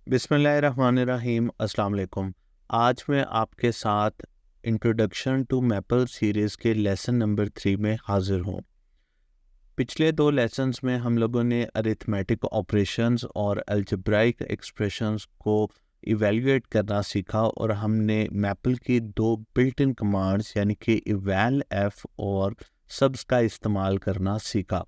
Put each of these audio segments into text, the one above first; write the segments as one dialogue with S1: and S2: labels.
S1: बिस्मिल्लाहिर्रहमानिर्रहीम। अस्सलाम वालेकुम। आज मैं आपके साथ इंट्रोडक्शन टू मैपल सीरीज़ के लेसन नंबर 3 में हाज़िर हूँ। पिछले 2 लेसन्स में हम लोगों ने अरिथमेटिक ऑपरेशंस और अलजेब्राइक एक्सप्रेशंस को इवैल्यूएट करना सीखा और हमने मैपल की 2 बिल्ट इन कमांड्स यानी कि इवैल एफ और सब्स का इस्तेमाल करना सीखा।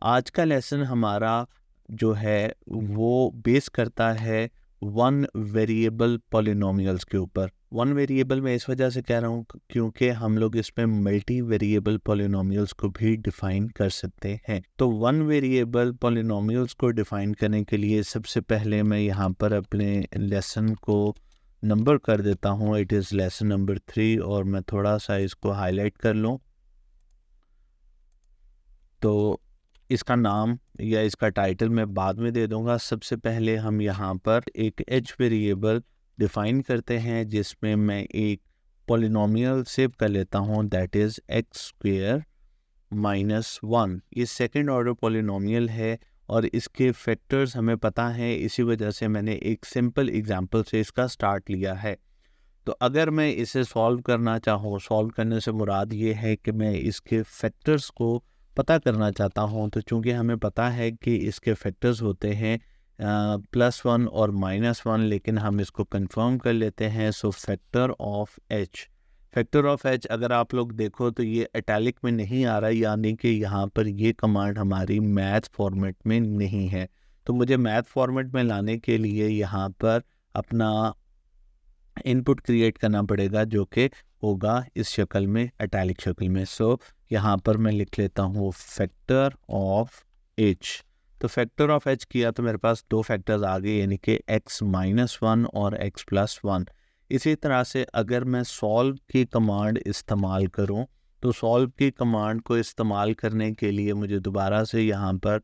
S1: आज का लेसन हमारा जो है वो बेस करता है वन वेरिएबल पॉलिनोमियल्स के ऊपर। वन वेरिएबल मैं इस वजह से कह रहा हूँ क्योंकि हम लोग इसमें मल्टी वेरिएबल पॉलिनोमियल्स को भी डिफ़ाइन कर सकते हैं। तो वन वेरिएबल पॉलिनोमियल्स को डिफ़ाइन करने के लिए सबसे पहले मैं यहाँ पर अपने लेसन को नंबर कर देता हूँ। इट इज़ लेसन नंबर 3 और मैं थोड़ा सा इसको हाईलाइट कर लूँ तो इसका नाम या इसका टाइटल मैं बाद में दे दूंगा। सबसे पहले हम यहाँ पर एक एच वेरिएबल डिफ़ाइन करते हैं जिसमें मैं एक पॉलिनोमियल सेव कर लेता हूँ, that is x square minus 1। ये सेकंड ऑर्डर पॉलिनोमियल है और इसके फैक्टर्स हमें पता है, इसी वजह से मैंने एक सिंपल एग्जांपल से इसका स्टार्ट लिया है। तो अगर मैं इसे सॉल्व करना चाहूँ, सॉल्व करने से मुराद ये है कि मैं इसके फैक्टर्स को पता करना चाहता हूँ। तो चूंकि हमें पता है कि इसके फैक्टर्स होते हैं +1 और -1, लेकिन हम इसको कंफर्म कर लेते हैं। सो फैक्टर ऑफ एच अगर आप लोग देखो तो ये इटैलिक में नहीं आ रहा, यानी कि यहाँ पर ये कमांड हमारी मैथ फॉर्मेट में नहीं है। तो मुझे मैथ फॉर्मेट में लाने के लिए यहाँ पर अपना इनपुट क्रिएट करना पड़ेगा जो कि होगा इस शक्ल में, इटैलिक शक्ल में। सो यहाँ पर मैं लिख लेता हूँ फैक्टर ऑफ एच। तो फैक्टर ऑफ एच किया तो मेरे पास 2 फैक्टर्स आ गए, यानी कि x-1 और x+1। इसी तरह से अगर मैं सॉल्व की कमांड इस्तेमाल करूँ तो सॉल्व की कमांड को इस्तेमाल करने के लिए मुझे दोबारा से यहाँ पर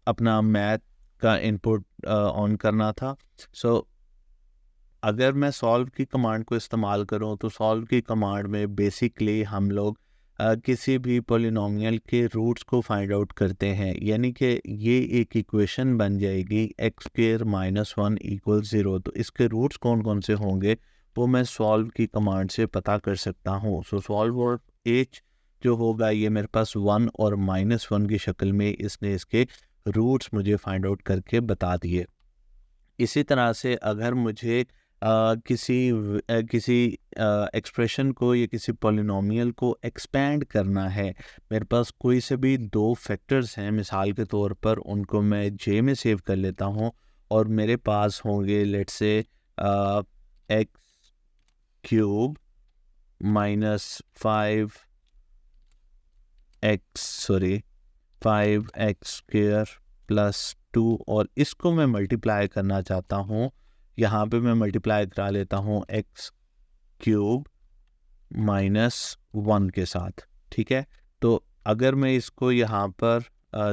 S1: अपना मैथ का इनपुट ऑन करना था। सो अगर मैं सॉल्व की कमांड को इस्तेमाल करूं तो सॉल्व की कमांड में बेसिकली हम लोग किसी भी पॉलिनोमियल के रूट्स को फाइंड आउट करते हैं, यानी कि ये एक इक्वेशन बन जाएगी x² - 1 = 0। तो इसके रूट्स कौन कौन से होंगे वो मैं सॉल्व की कमांड से पता कर सकता हूँ। सो सॉल्व और एच जो होगा ये मेरे पास 1 और -1 की शक्ल में इसने इसके रूट्स मुझे फाइंड आउट करके बता दिए। इसी तरह से अगर मुझे किसी एक्सप्रेशन को या किसी पॉलिनोमियल को एक्सपेंड करना है, मेरे पास कोई से भी 2 फैक्टर्स हैं मिसाल के तौर पर, उनको मैं जे में सेव कर लेता हूँ और मेरे पास होंगे लेट्स से x³ -5x² + 2 और इसको मैं मल्टीप्लाई करना चाहता हूँ। यहाँ पे मैं मल्टीप्लाई करा लेता हूँ x³ -1 के साथ, ठीक है। तो अगर मैं इसको यहाँ पर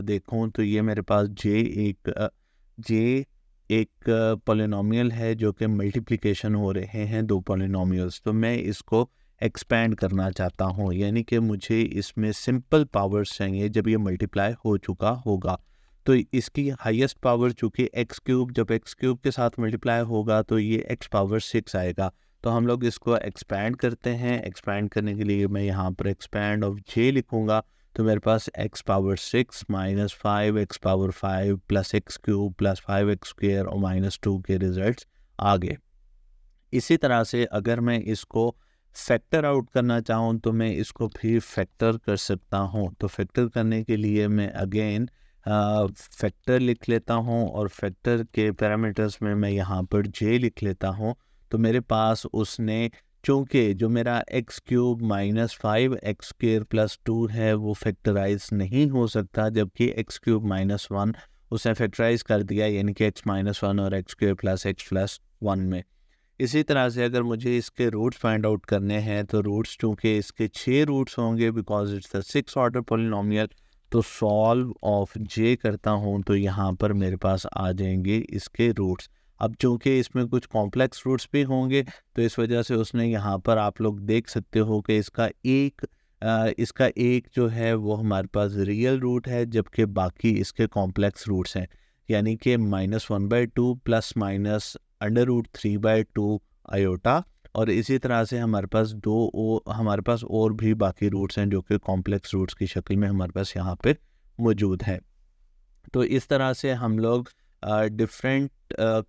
S1: देखूँ तो ये मेरे पास जे एक पॉलिनोमियल है जो कि मल्टीप्लिकेशन हो रहे हैं 2 पॉलिनोमियल्स। तो मैं इसको एक्सपेंड करना चाहता हूँ, यानी कि मुझे इसमें सिंपल पावर्स चाहिए जब ये मल्टीप्लाई हो चुका होगा। तो इसकी हाईएस्ट पावर चूँकि x³ जब x³ के साथ मल्टीप्लाई होगा तो ये x⁻6 आएगा। तो हम लोग इसको एक्सपैंड करते हैं। एक्सपैंड करने के लिए मैं यहाँ पर एक्सपैंड ऑफ j लिखूँगा। तो मेरे पास x⁻6 - 5 x⁻5 + x³ + 5x² और -2 के रिजल्ट्स आ गए। इसी तरह से अगर मैं इसको फैक्टर आउट करना चाहूँ तो मैं इसको भी फैक्टर कर सकता हूँ। तो फैक्टर करने के लिए मैं अगेन फैक्टर लिख लेता हूँ और फैक्टर के पैरामीटर्स में मैं यहाँ पर j लिख लेता हूँ। तो मेरे पास उसने, चूँकि जो मेरा x³ - 5x² + 2 है वो फैक्टराइज नहीं हो सकता, जबकि x³ - 1 उसने फैक्टराइज कर दिया, यानी कि x - 1 और x² + x + 1 में। इसी तरह से अगर मुझे इसके रूट्स फाइंड आउट करने हैं तो रूट्स चूँकि इसके 6 रूट्स होंगे because it's the 6 order polynomial, तो सॉल्व ऑफ जे करता हूँ तो यहाँ पर मेरे पास आ जाएंगे इसके रूट्स। अब चूँकि इसमें कुछ कॉम्प्लेक्स रूट्स भी होंगे तो इस वजह से उसने यहाँ पर आप लोग देख सकते हो कि इसका एक जो है वो हमारे पास रियल रूट है, जबकि बाकी इसके कॉम्प्लेक्स रूट्स हैं। यानी कि -1/2 प्लस माइनस √3/2 आयोटा। और इसी तरह से हमारे पास और भी बाकी रूट्स हैं जो कि कॉम्प्लेक्स रूट्स की शक्ल में हमारे पास यहाँ पे मौजूद है। तो इस तरह से हम लोग डिफरेंट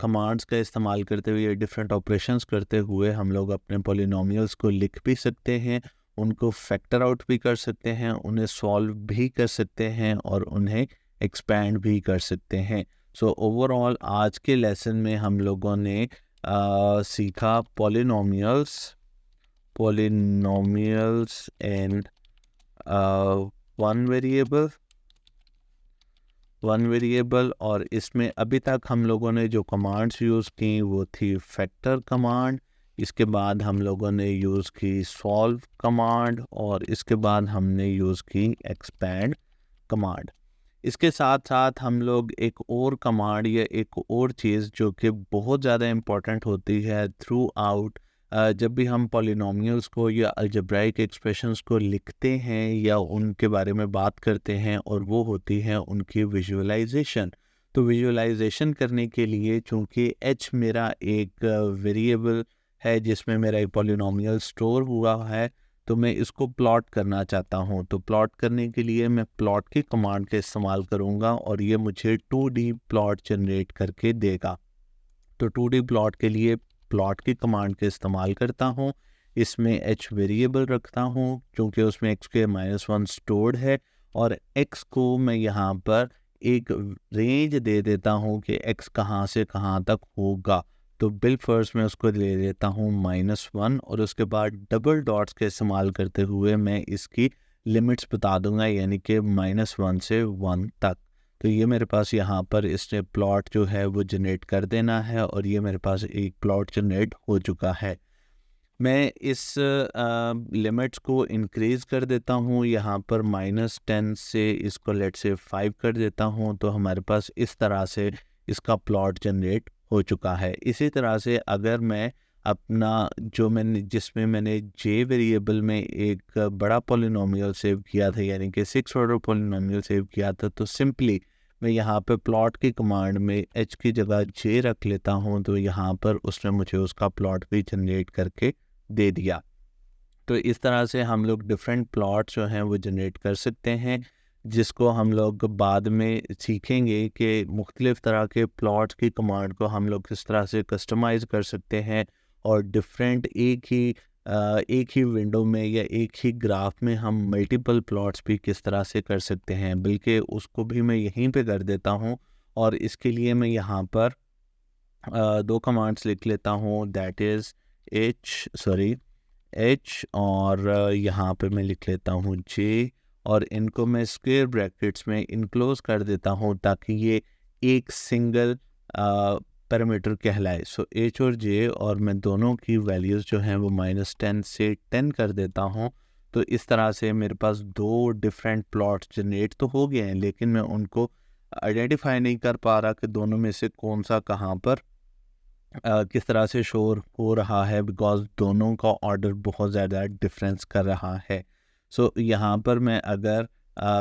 S1: कमांड्स का इस्तेमाल करते हुए, डिफरेंट ऑपरेशंस करते हुए हम लोग अपने पॉलिनोमियल्स को लिख भी सकते हैं, उनको फैक्टर आउट भी कर सकते हैं, उन्हें सॉल्व भी कर सकते हैं और उन्हें एक्सपैंड भी कर सकते हैं। सो ओवरऑल आज के लेसन में हम लोगों ने सीखा पॉलिनोमियल्स एंड वन वेरिएबल। और इसमें अभी तक हम लोगों ने जो कमांड्स यूज़ की वो थी फैक्टर कमांड, इसके बाद हम लोगों ने यूज़ की सॉल्व कमांड और इसके बाद हमने यूज़ की एक्सपैंड कमांड। इसके साथ साथ हम लोग एक और कमांड या एक और चीज़ जो कि बहुत ज़्यादा इम्पॉर्टेंट होती है थ्रू आउट, जब भी हम पॉलिनोमियल्स को या अलजेब्राइक एक्सप्रेशंस को लिखते हैं या उनके बारे में बात करते हैं, और वो होती है उनकी विजुअलाइजेशन। तो विजुअलाइजेशन करने के लिए, चूँकि h मेरा एक वेरिएबल है जिसमें मेरा एक पॉलिनोमियल स्टोर हुआ है, तो मैं इसको प्लॉट करना चाहता हूँ। तो प्लॉट करने के लिए मैं प्लॉट की कमांड का इस्तेमाल करूँगा और ये मुझे 2D प्लॉट जनरेट करके देगा। तो 2D प्लॉट के लिए प्लॉट की कमांड का इस्तेमाल करता हूँ। इसमें h वेरिएबल रखता हूँ क्योंकि उसमें x² स्टोर्ड है, और x को मैं यहाँ पर एक रेंज दे देता हूँ कि x कहाँ से कहाँ तक होगा। तो बिल फर्स्ट मैं उसको ले लेता हूँ -1, और उसके बाद डबल डॉट्स का इस्तेमाल करते हुए मैं इसकी लिमिट्स बता दूंगा, यानी कि -1 से 1 तक। तो ये मेरे पास यहाँ पर इसने प्लॉट जो है वो जनरेट कर देना है, और ये मेरे पास एक प्लॉट जनरेट हो चुका है। मैं इस लिमिट्स को इंक्रीज़ कर देता हूँ, यहाँ पर -10 से इसको लेट से 5 कर देता हूँ, तो हमारे पास इस तरह से इसका प्लॉट जनरेट हो चुका है। इसी तरह से अगर मैं अपना जिसमें मैंने जे वेरिएबल में एक बड़ा पॉलिनोमियल सेव किया था, यानी कि 6 ऑर्डर पॉलिनोमियल सेव किया था, तो सिंपली मैं यहाँ पे प्लॉट की कमांड में h की जगह j रख लेता हूँ, तो यहाँ पर उसने मुझे उसका प्लॉट भी जनरेट करके दे दिया। तो इस तरह से हम लोग डिफरेंट प्लॉट्स जो हैं वो जनरेट कर सकते हैं, जिसको हम लोग बाद में सीखेंगे कि मुख्तलिफ़ तरह के प्लॉट्स की कमांड को हम लोग किस तरह से कस्टमाइज़ कर सकते हैं, और डिफरेंट एक ही विंडो में या एक ही ग्राफ में हम मल्टीपल प्लॉट्स भी किस तरह से कर सकते हैं। बल्कि उसको भी मैं यहीं पे कर देता हूँ, और इसके लिए मैं यहाँ पर 2 कमांड्स लिख लेता हूँ, दैट इज़ h और यहाँ पे मैं लिख लेता हूँ j, और इनको मैं स्क्वायर ब्रैकेट्स में इनक्लोज कर देता हूँ ताकि ये एक सिंगल पैरामीटर कहलाए। सो h और j, और मैं दोनों की वैल्यूज़ जो हैं वो -10 से 10 कर देता हूँ। तो इस तरह से मेरे पास 2 डिफरेंट प्लॉट्स जनरेट तो हो गए हैं, लेकिन मैं उनको आइडेंटिफाई नहीं कर पा रहा कि दोनों में से कौन सा कहाँ पर किस तरह से शोर हो रहा है, बिकॉज़ दोनों का ऑर्डर बहुत ज़्यादा डिफरेंस कर रहा है। सो यहाँ पर मैं अगर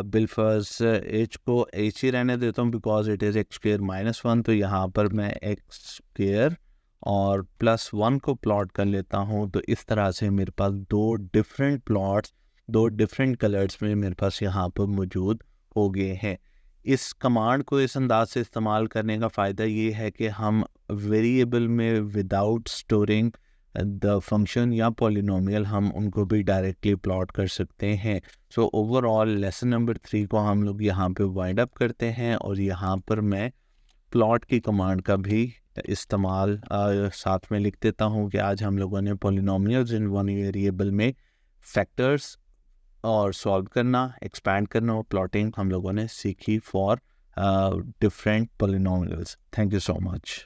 S1: बिलफर्स h को h ही रहने देता हूँ बिकॉज़ इट इज़ x² -1, तो यहाँ पर मैं x² और +1 को प्लॉट कर लेता हूँ। तो इस तरह से मेरे पास 2 डिफरेंट प्लॉट्स 2 डिफरेंट कलर्स में मेरे पास यहाँ पर मौजूद हो गए हैं। इस कमांड को इस अंदाज से इस्तेमाल करने का फ़ायदा ये है कि हम वेरिएबल में विदाउट स्टोरिंग द फंक्शन या पॉलिनोमियल हम उनको भी डायरेक्टली प्लॉट कर सकते हैं। सो ओवरऑल लेसन नंबर 3 को हम लोग यहाँ पे वाइंड अप करते हैं, और यहाँ पर मैं प्लॉट की कमांड का भी इस्तेमाल साथ में लिख देता हूँ कि आज हम लोगों ने पॉलिनोमियल्स इन वन वेरिएबल में फैक्टर्स और सॉल्व करना, एक्सपैंड करना और प्लॉटिंग हम लोगों ने सीखी for different polynomials. Thank you so much.